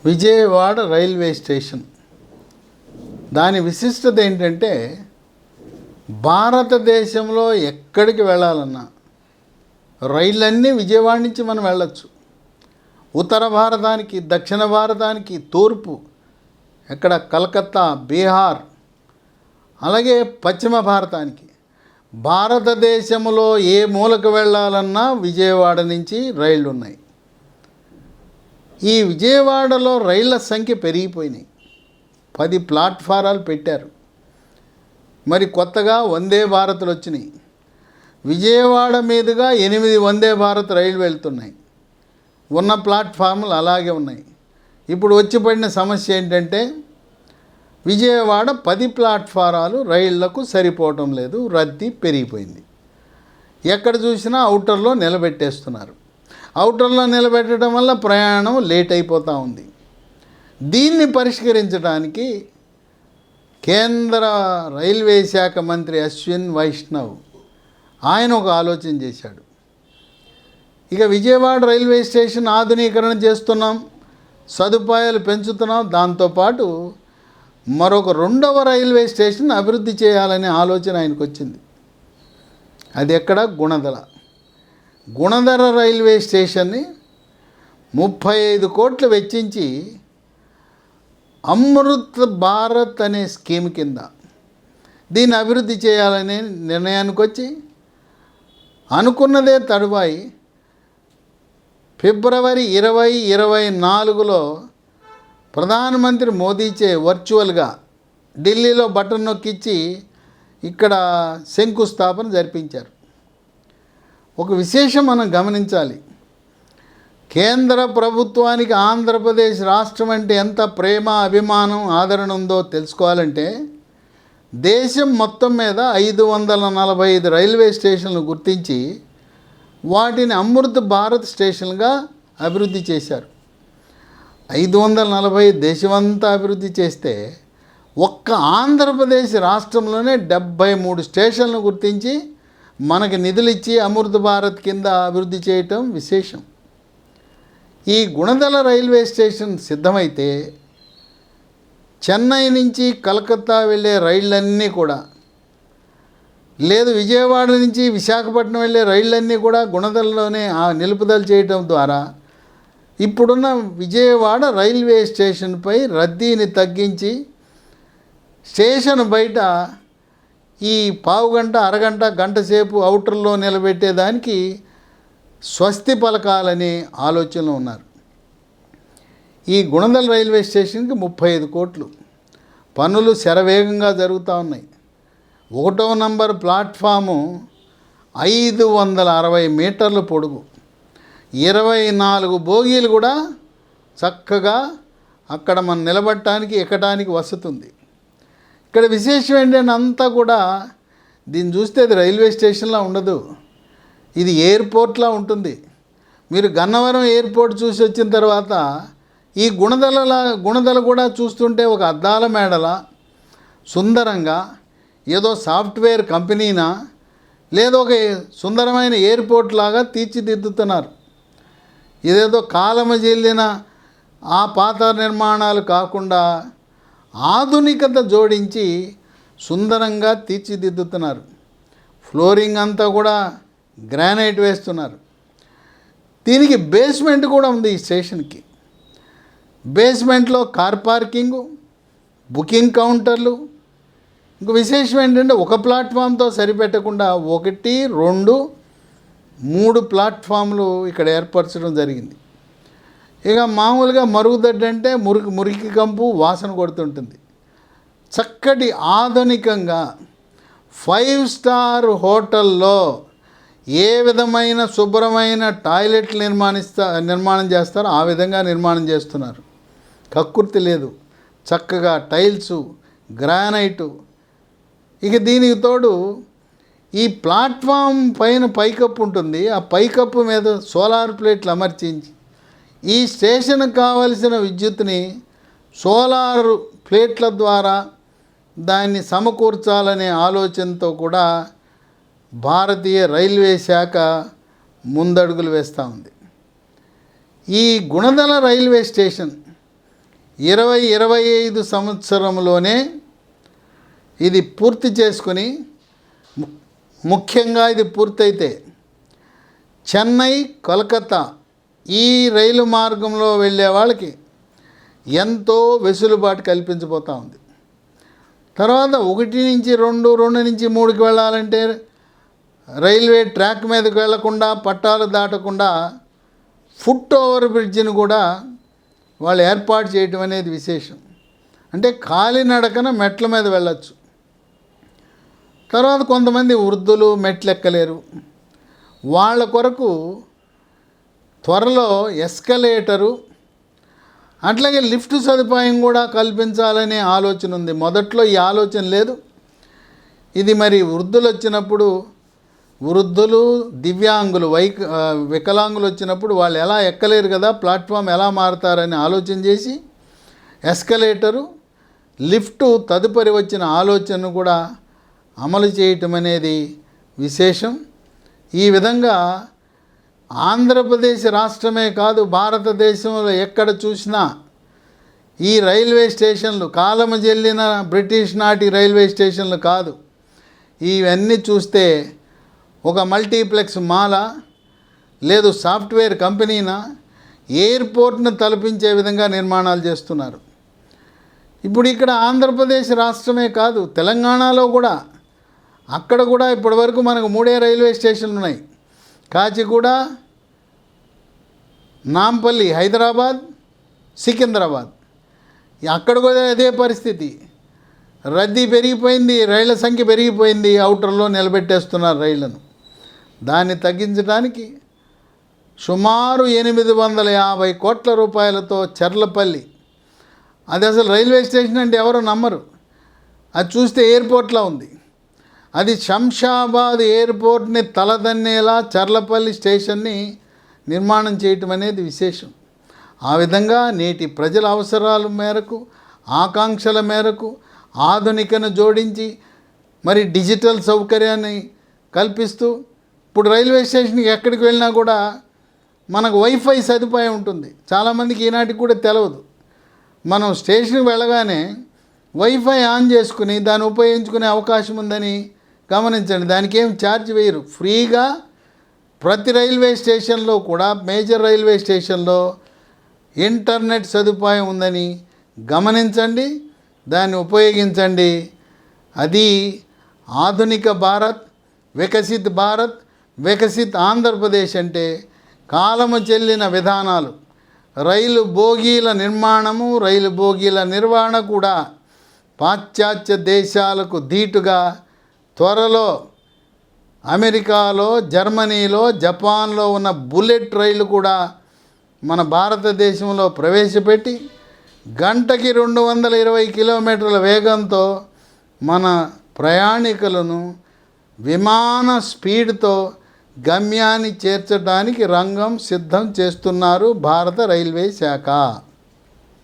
Vijayawada railway station దాని విశిష్టత ఏంటంటే భారతదేశంలో ఎక్కడికి వెళ్ళాలన్నా రైళ్ళన్నీ విజయవాడ నుంచి మనం వెళ్ళొచ్చు. ఉత్తర భారతానికి, దక్షిణ భారతానికి, తూర్పు ఎక్కడ కలకత్తా, బీహార్, అలాగే పశ్చిమ భారతానికి, భారతదేశంలో ఏ మూలకు వెళ్ళాలన్నా విజయవాడ నుంచి రైళ్ళు ఉన్నాయి. ఈ విజయవాడలో రైళ్ల సంఖ్య పెరిగిపోయినాయి. 10 ప్లాట్ఫారాలు పెట్టారు. మరి కొత్తగా వందే భారత్లు వచ్చినాయి. విజయవాడ మీదుగా 8 వందే భారత్ రైలు వెళ్తున్నాయి. ఉన్న ప్లాట్ఫామ్లు అలాగే ఉన్నాయి. ఇప్పుడు వచ్చి పడిన సమస్య ఏంటంటే విజయవాడ 10 ప్లాట్ఫారాలు రైళ్లకు సరిపోవటం లేదు, రద్దీ పెరిగిపోయింది. ఎక్కడ చూసినా అవుటర్లో నిలబెట్టేస్తున్నారు. అవుటర్లో నిలబెట్టడం వల్ల ప్రయాణం లేట్ అయిపోతూ ఉంది. దీన్ని పరిష్కరించడానికి కేంద్ర రైల్వే శాఖ మంత్రి అశ్విన్ వైష్ణవ్ ఆయన ఒక ఆలోచన చేశాడు. ఇక విజయవాడ రైల్వే స్టేషన్ ఆధునీకరణ చేస్తున్నాం, సదుపాయాలు పెంచుతున్నాం, దాంతోపాటు మరొక 2వ రైల్వే స్టేషన్ అభివృద్ధి చేయాలనే ఆలోచన ఆయనకు వచ్చింది. అది ఎక్కడ? గుణదల రైల్వే స్టేషన్ని 35 కోట్లు వెచ్చించి అమృత్ భారత్ అనే స్కీమ్ కింద దీన్ని అభివృద్ధి చేయాలనే నిర్ణయానికి వచ్చి అనుకున్నదే తరువాయి ఫిబ్రవరి 2024లో ప్రధానమంత్రి మోదీచే వర్చువల్గా ఢిల్లీలో బటన్ నొక్కిచ్చి ఇక్కడ శంకుస్థాపన జరిపించారు. ఒక విశేషం మనం గమనించాలి. కేంద్ర ప్రభుత్వానికి ఆంధ్రప్రదేశ్ రాష్ట్రం అంటే ఎంత ప్రేమ, అభిమానం, ఆదరణ ఉందో తెలుసుకోవాలంటే దేశం మొత్తం మీద 545 రైల్వే స్టేషన్లు గుర్తించి వాటిని అమృత్ భారత్ స్టేషన్గా అభివృద్ధి చేశారు. 540 దేశమంతా అభివృద్ధి చేస్తే ఒక్క ఆంధ్రప్రదేశ్ రాష్ట్రంలోనే 73 స్టేషన్లు గుర్తించి మనకి నిధులు ఇచ్చి అమృత్ భారత్ కింద అభివృద్ధి చేయటం విశేషం. ఈ గుణదల రైల్వే స్టేషన్ సిద్ధమైతే చెన్నై నుంచి కలకత్తా వెళ్ళే రైళ్ళన్నీ కూడా, లేదు విజయవాడ నుంచి విశాఖపట్నం వెళ్ళే రైళ్ళన్నీ కూడా గుణదలలోనే నిలుపుదల చేయటం ద్వారా ఇప్పుడున్న విజయవాడ రైల్వే స్టేషన్పై రద్దీని తగ్గించి స్టేషన్ బయట ఈ పావుగంట, అరగంట, గంట సేపు అవుటర్లో నిలబెట్టేదానికి స్వస్తి పలకాలనే ఆలోచనలో ఉన్నారు. ఈ గుణదల రైల్వే స్టేషన్కి 35 కోట్లు. పనులు శరవేగంగా జరుగుతూ ఉన్నాయి. 1వ నంబర్ ప్లాట్ఫాము 560 మీటర్ల పొడుగు, 24 బోగీలు కూడా చక్కగా అక్కడ మనం నిలబడటానికి, ఎక్కడానికి వసతి ఉంది. ఇక్కడ విశేషం ఏంటంటే అంతా కూడా దీన్ని చూస్తే అది రైల్వే స్టేషన్లా ఉండదు, ఇది ఎయిర్పోర్ట్లా ఉంటుంది. మీరు గన్నవరం ఎయిర్పోర్ట్ చూసి వచ్చిన తర్వాత ఈ గుణదల కూడా చూస్తుంటే ఒక అద్దాల మేడల సుందరంగా ఏదో సాఫ్ట్వేర్ కంపెనీనా లేదో ఒక సుందరమైన ఎయిర్పోర్ట్ లాగా తీర్చిదిద్దుతున్నారు. ఇదేదో కాలము చెల్లిన ఆ పాత నిర్మాణాలు కాకుండా ఆధునికత జోడించి సుందరంగా తీర్చిదిద్దుతున్నారు. ఫ్లోరింగ్ అంతా కూడా గ్రానైట్ వేస్తున్నారు. దీనికి బేస్మెంట్ కూడా ఉంది. ఈ స్టేషన్కి బేస్మెంట్లో కార్ పార్కింగు, బుకింగ్ కౌంటర్లు. ఇంకో విశేషం ఏంటంటే ఒక ప్లాట్ఫామ్తో సరిపెట్టకుండా 1, 2, 3 ప్లాట్ఫామ్లు ఇక్కడ ఏర్పరచడం జరిగింది. ఇక మామూలుగా మరుగుదొడ్డి అంటే మురికి కంపు వాసన కొడుతుంటుంది. చక్కటి ఆధునికంగా 5 స్టార్ హోటల్లో ఏ విధమైన శుభ్రమైన టాయిలెట్లు నిర్మాణం చేస్తారో ఆ విధంగా నిర్మాణం చేస్తున్నారు. కక్కుర్తి లేదు. చక్కగా టైల్సు, గ్రానైటు. ఇక దీనికి తోడు ఈ ప్లాట్ఫామ్ పైన పైకప్పు ఉంటుంది. ఆ పైకప్పు మీద సోలార్ ప్లేట్లు అమర్చించి ఈ స్టేషన్కి కావలసిన విద్యుత్తుని సోలార్ ప్లేట్ల ద్వారా దాన్ని సమకూర్చాలనే ఆలోచనతో కూడా భారతీయ రైల్వే శాఖ ముందడుగులు వేస్తూ ఉంది. ఈ గుణదల రైల్వే స్టేషన్ 2025 సంవత్సరంలోనే ఇది పూర్తి చేసుకుని, ముఖ్యంగా ఇది పూర్తయితే చెన్నై కోల్కతా ఈ రైలు మార్గంలో వెళ్ళే వాళ్ళకి ఎంతో వెసులుబాటు కల్పించబోతూ ఉంది. తర్వాత 1 నుంచి 2, 2 నుంచి 3కి వెళ్ళాలంటే రైల్వే ట్రాక్ మీదకి వెళ్లకుండా, పట్టాలు దాటకుండా ఫుట్ ఓవర్ బ్రిడ్జిని కూడా వాళ్ళు ఏర్పాటు చేయటం అనేది విశేషం. అంటే కాలినడకన మెట్ల మీద వెళ్ళచ్చు. తర్వాత కొంతమంది వృద్ధులు మెట్లు ఎక్కలేరు, వాళ్ళ కొరకు త్వరలో ఎస్కలేటరు అట్లాగే లిఫ్ట్ సదుపాయం కూడా కల్పించాలనే ఆలోచన ఉంది. మొదట్లో ఈ ఆలోచన లేదు. ఇది మరి వృద్ధులు వచ్చినప్పుడు, వృద్ధులు దివ్యాంగులు వికలాంగులు వచ్చినప్పుడు వాళ్ళు ఎలా ఎక్కలేరు కదా, ప్లాట్ఫామ్ ఎలా మారుతారని ఆలోచన చేసి ఎస్కలేటరు, లిఫ్టు తదుపరి వచ్చిన ఆలోచనను కూడా అమలు చేయటం అనేది విశేషం. ఈ విధంగా ఆంధ్రప్రదేశ్ రాష్ట్రమే కాదు, భారతదేశంలో ఎక్కడ చూసినా ఈ రైల్వే స్టేషన్లు కాలము చెల్లిన బ్రిటిష్ నాటి రైల్వే స్టేషన్లు కాదు. ఇవన్నీ చూస్తే ఒక మల్టీప్లెక్స్ మాలా, లేదు సాఫ్ట్వేర్ కంపెనీనా, ఎయిర్పోర్ట్ను తలపించే విధంగా నిర్మాణాలు చేస్తున్నారు. ఇప్పుడు ఇక్కడ ఆంధ్రప్రదేశ్ రాష్ట్రమే కాదు, తెలంగాణలో కూడా, అక్కడ కూడా ఇప్పటివరకు మనకు 3 రైల్వే స్టేషన్లు ఉన్నాయి. కాచిగూడ, నాంపల్లి హైదరాబాద్, సికింద్రాబాద్. అక్కడ కూడా అదే పరిస్థితి. రద్దీ పెరిగిపోయింది, రైళ్ల సంఖ్య పెరిగిపోయింది, అవుటర్లో నిలబెట్టేస్తున్నారు రైళ్లను. దాన్ని తగ్గించడానికి సుమారు 850 కోట్ల రూపాయలతో చర్లపల్లి, అది అసలు రైల్వే స్టేషన్ అంటే ఎవరు నమ్మరు, అది చూస్తే ఎయిర్పోర్ట్లా ఉంది. అది శంషాబాద్ ఎయిర్పోర్ట్ని తలదన్నేలా చర్లపల్లి స్టేషన్ని నిర్మాణం చేయటం అనేది విశేషం. ఆ విధంగా నేటి ప్రజల అవసరాల మేరకు, ఆకాంక్షల మేరకు ఆధునికను జోడించి మరి డిజిటల్ సౌకర్యాన్ని కల్పిస్తూ, ఇప్పుడు రైల్వే స్టేషన్కి ఎక్కడికి వెళ్ళినా కూడా మనకు వైఫై సదుపాయం ఉంటుంది. చాలామందికి ఈనాటికి కూడా తెలియదు. మనం స్టేషన్కి వెళ్ళగానే వైఫై ఆన్ చేసుకుని దాన్ని ఉపయోగించుకునే అవకాశం ఉందని గమనించండి. దానికి ఏం ఛార్జ్ వేయరు, ఫ్రీగా ప్రతి రైల్వే స్టేషన్లో కూడా, మేజర్ రైల్వే స్టేషన్లో ఇంటర్నెట్ సదుపాయం ఉందని గమనించండి, దాన్ని ఉపయోగించండి. అది ఆధునిక భారత్, వికసిత్ భారత్, వికసిత్ ఆంధ్రప్రదేశ్ అంటే కాలము చెల్లిన విధానాలు. రైలు బోగీల నిర్మాణము, రైలు బోగీల నిర్వహణ కూడా పాశ్చాత్య దేశాలకు ధీటుగా త్వరలో అమెరికాలో, జర్మనీలో, జపాన్లో ఉన్న బుల్లెట్ రైలు కూడా మన భారతదేశంలో ప్రవేశపెట్టి గంటకి 220 కిలోమీటర్ల వేగంతో మన ప్రయాణికులను విమాన స్పీడ్తో గమ్యాన్ని చేర్చడానికి రంగం సిద్ధం చేస్తున్నారు భారత రైల్వే శాఖ.